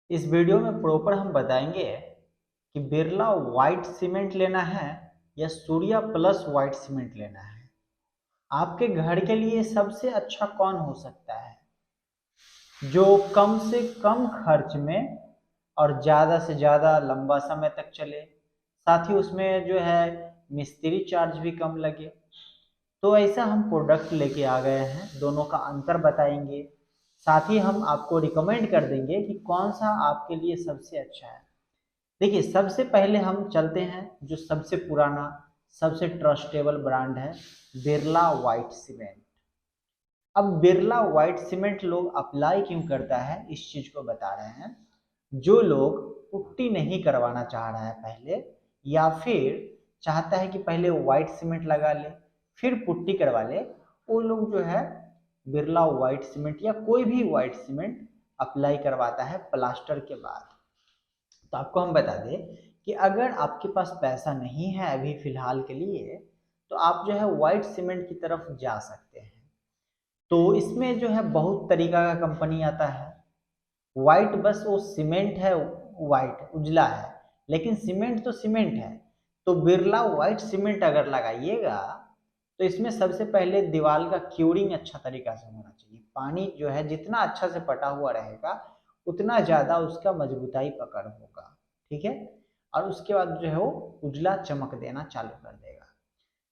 इस वीडियो में प्रॉपर हम बताएंगे कि बिरला व्हाइट सीमेंट लेना है या सूर्या प्लस व्हाइट सीमेंट लेना है। आपके घर के लिए सबसे अच्छा कौन हो सकता है जो कम से कम खर्च में और ज़्यादा से ज़्यादा लंबा समय तक चले, साथ ही उसमें जो है मिस्त्री चार्ज भी कम लगे। तो ऐसा हम प्रोडक्ट लेके आ गए हैं, दोनों का अंतर बताएंगे, साथ ही हम आपको रिकमेंड कर देंगे कि कौन सा आपके लिए सबसे अच्छा है। देखिए, सबसे पहले हम चलते हैं जो सबसे पुराना सबसे ट्रस्टेबल ब्रांड है, बिरला व्हाइट सीमेंट। अब बिरला व्हाइट सीमेंट लोग अप्लाई क्यों करता है इस चीज को बता रहे हैं। जो लोग पुट्टी नहीं करवाना चाह रहा है पहले, या फिर चाहता है कि पहले व्हाइट सीमेंट लगा ले फिर पुट्टी करवा ले, वो लोग जो है बिरला व्हाइट सीमेंट या कोई भी व्हाइट सीमेंट अप्लाई करवाता है प्लास्टर के बाद। तो आपको हम बता दें कि अगर आपके पास पैसा नहीं है अभी फिलहाल के लिए, तो आप जो है व्हाइट सीमेंट की तरफ जा सकते हैं। तो इसमें जो है बहुत तरीका का कंपनी आता है। व्हाइट बस वो सीमेंट है, व्हाइट उजला है, लेकिन सीमेंट तो सीमेंट है। तो बिरला व्हाइट सीमेंट अगर लगाइएगा तो इसमें सबसे पहले दीवार का क्यूरिंग अच्छा तरीका से होना चाहिए। पानी जो है जितना अच्छा से पटा हुआ रहेगा उतना ज़्यादा उसका मजबूताई पकड़ होगा, ठीक है। और उसके बाद जो है वो उजला चमक देना चालू कर देगा।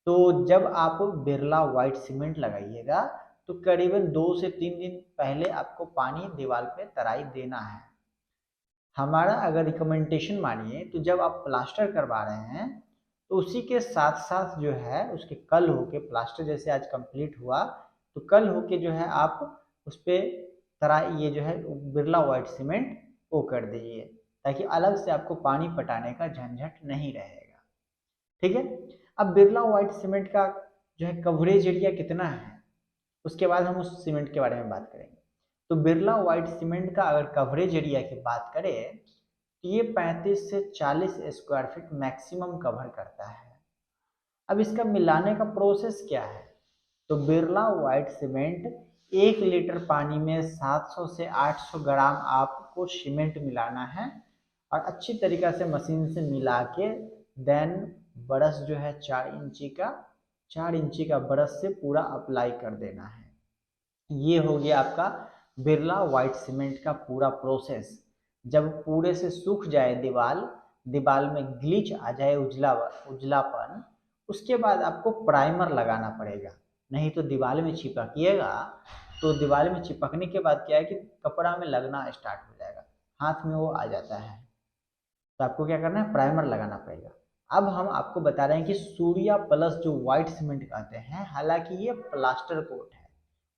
तो जब आप बिरला व्हाइट सीमेंट लगाइएगा तो करीबन 2 से 3 दिन पहले आपको पानी दीवार पे तराई देना है। हमारा अगर रिकमेंडेशन मानिए तो जब आप प्लास्टर करवा रहे हैं तो उसी के साथ साथ जो है उसके कल होके, प्लास्टर जैसे आज कंप्लीट हुआ तो कल होके जो है आप उस पर तराई, ये जो है बिरला व्हाइट सीमेंट वो कर दीजिए, ताकि अलग से आपको पानी पटाने का झंझट नहीं रहेगा, ठीक है। अब बिरला व्हाइट सीमेंट का जो है कवरेज एरिया कितना है, उसके बाद हम उस सीमेंट के बारे में बात करेंगे। तो बिरला व्हाइट सीमेंट का अगर कवरेज एरिया की बात करें तो ये 35 से 40 स्क्वायर फीट मैक्सिमम कवर करता है। अब इसका मिलाने का प्रोसेस क्या है, तो बिरला व्हाइट सीमेंट 1 लीटर पानी में 700 से 800 ग्राम आपको सीमेंट मिलाना है और अच्छी तरीका से मशीन से मिला के देन ब्रश जो है 4 इंची का ब्रश से पूरा अप्लाई कर देना है। ये हो गया आपका बिरला व्हाइट सीमेंट का पूरा प्रोसेस। जब पूरे से सूख जाए दीवार, दीवार में ग्लिच आ जाए, उजलापन, उसके बाद आपको प्राइमर लगाना पड़ेगा। नहीं तो दीवार में चिपकिएगा तो दीवार में चिपकने के बाद क्या है कि कपड़ा में लगना स्टार्ट हो जाएगा, हाथ में वो आ जाता है। तो आपको क्या करना है, प्राइमर लगाना पड़ेगा। अब हम आपको बता रहे हैं कि सूर्या प्लस जो व्हाइट सीमेंट कहते हैं, हालांकि ये प्लास्टर कोट है,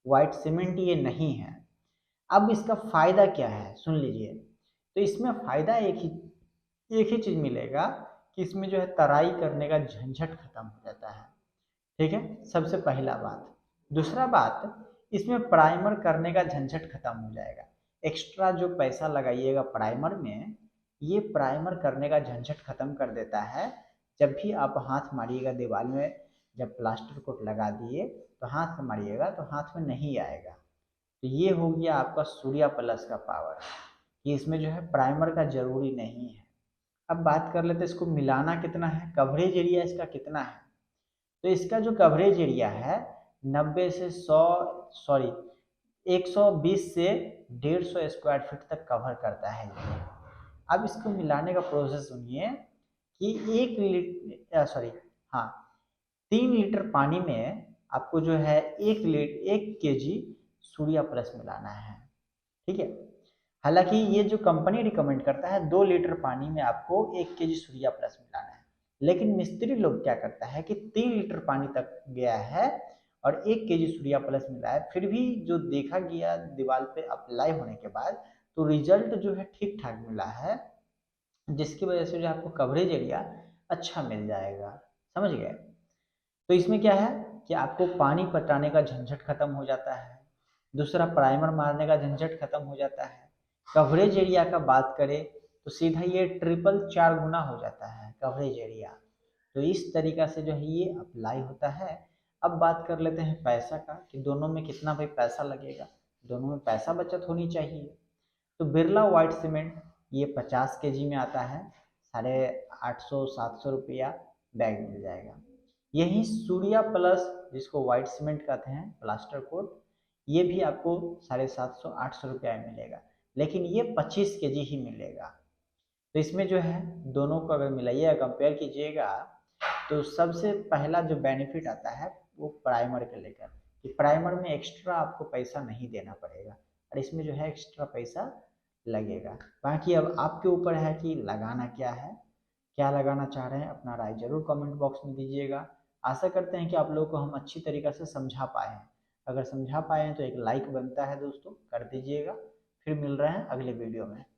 व्हाइट सीमेंट ये नहीं है। अब इसका फायदा क्या है सुन लीजिए। तो इसमें फायदा एक ही चीज मिलेगा कि इसमें जो है तराई करने का झंझट खत्म हो जाता है, ठीक है, सबसे पहला बात। दूसरा बात, इसमें प्राइमर करने का झंझट खत्म हो जाएगा। एक्स्ट्रा जो पैसा लगाइएगा प्राइमर में, ये प्राइमर करने का झंझट खत्म कर देता है। जब भी आप हाथ मारिएगा दीवार में, जब प्लास्टर कोट लगा दिए तो हाथ से मारिएगा तो हाथ में नहीं आएगा। तो ये हो गया आपका सूर्या प्लस का पावर, कि इसमें जो है प्राइमर का जरूरी नहीं है। अब बात कर लेते हैं इसको मिलाना कितना है, कवरेज एरिया इसका कितना है। तो इसका जो कवरेज एरिया है 90 से 100, सॉरी 120 से 150 स्क्वायर फीट तक कवर करता है ये। अब इसको मिलाने का प्रोसेस सुनिए कि 3 लीटर पानी में आपको जो है 1 केजी सूर्या प्लस मिलाना है, ठीक है। हालांकि ये जो कंपनी रिकमेंड करता है 2 लीटर पानी में आपको 1 केजी सूर्या प्लस मिलाना है, लेकिन मिस्त्री लोग क्या करता है कि 3 लीटर पानी तक गया है और 1 केजी सूर्या प्लस मिला है, फिर भी जो देखा गया दीवार पे अप्लाई होने के बाद तो रिजल्ट जो है ठीक ठाक मिला है, जिसकी वजह से जो आपको कवरेज एरिया अच्छा मिल जाएगा, समझ गए। तो इसमें क्या है कि आपको पानी पटाने का झंझट खत्म हो जाता है। दूसरा, प्राइमर मारने का झंझट खत्म हो जाता है। कवरेज एरिया का बात करें तो सीधा ये ट्रिपल 4 गुना हो जाता है कवरेज एरिया। तो इस तरीका से जो है ये अप्लाई होता है। अब बात कर लेते हैं पैसा का, कि दोनों में कितना भाई पैसा लगेगा। दोनों में पैसा बचत होनी चाहिए। तो बिरला वाइट सीमेंट ये 50 kg में आता है, 850-700 रुपया बैग मिल जाएगा। यही सूर्या प्लस जिसको वाइट सीमेंट कहते हैं प्लास्टर कोट, ये भी आपको 750-800 रुपया में मिलेगा, लेकिन ये 25 kg ही मिलेगा। तो इसमें जो है दोनों को अगर मिलाइएगा, कंपेयर कीजिएगा, तो सबसे पहला जो बेनिफिट आता है वो प्राइमर के लेकर, कि प्राइमर में एक्स्ट्रा आपको पैसा नहीं देना पड़ेगा, और इसमें जो है एक्स्ट्रा पैसा लगेगा। बाकी अब आपके ऊपर है कि लगाना क्या है, क्या लगाना चाह रहे हैं, अपना राय जरूर कमेंट बॉक्स में दीजिएगा। आशा करते हैं कि आप लोगों को हम अच्छी तरीके से समझा पाए हैं। अगर समझा पाए हैं तो एक लाइक बनता है दोस्तों, कर दीजिएगा। फिर मिल रहे हैं अगले वीडियो में।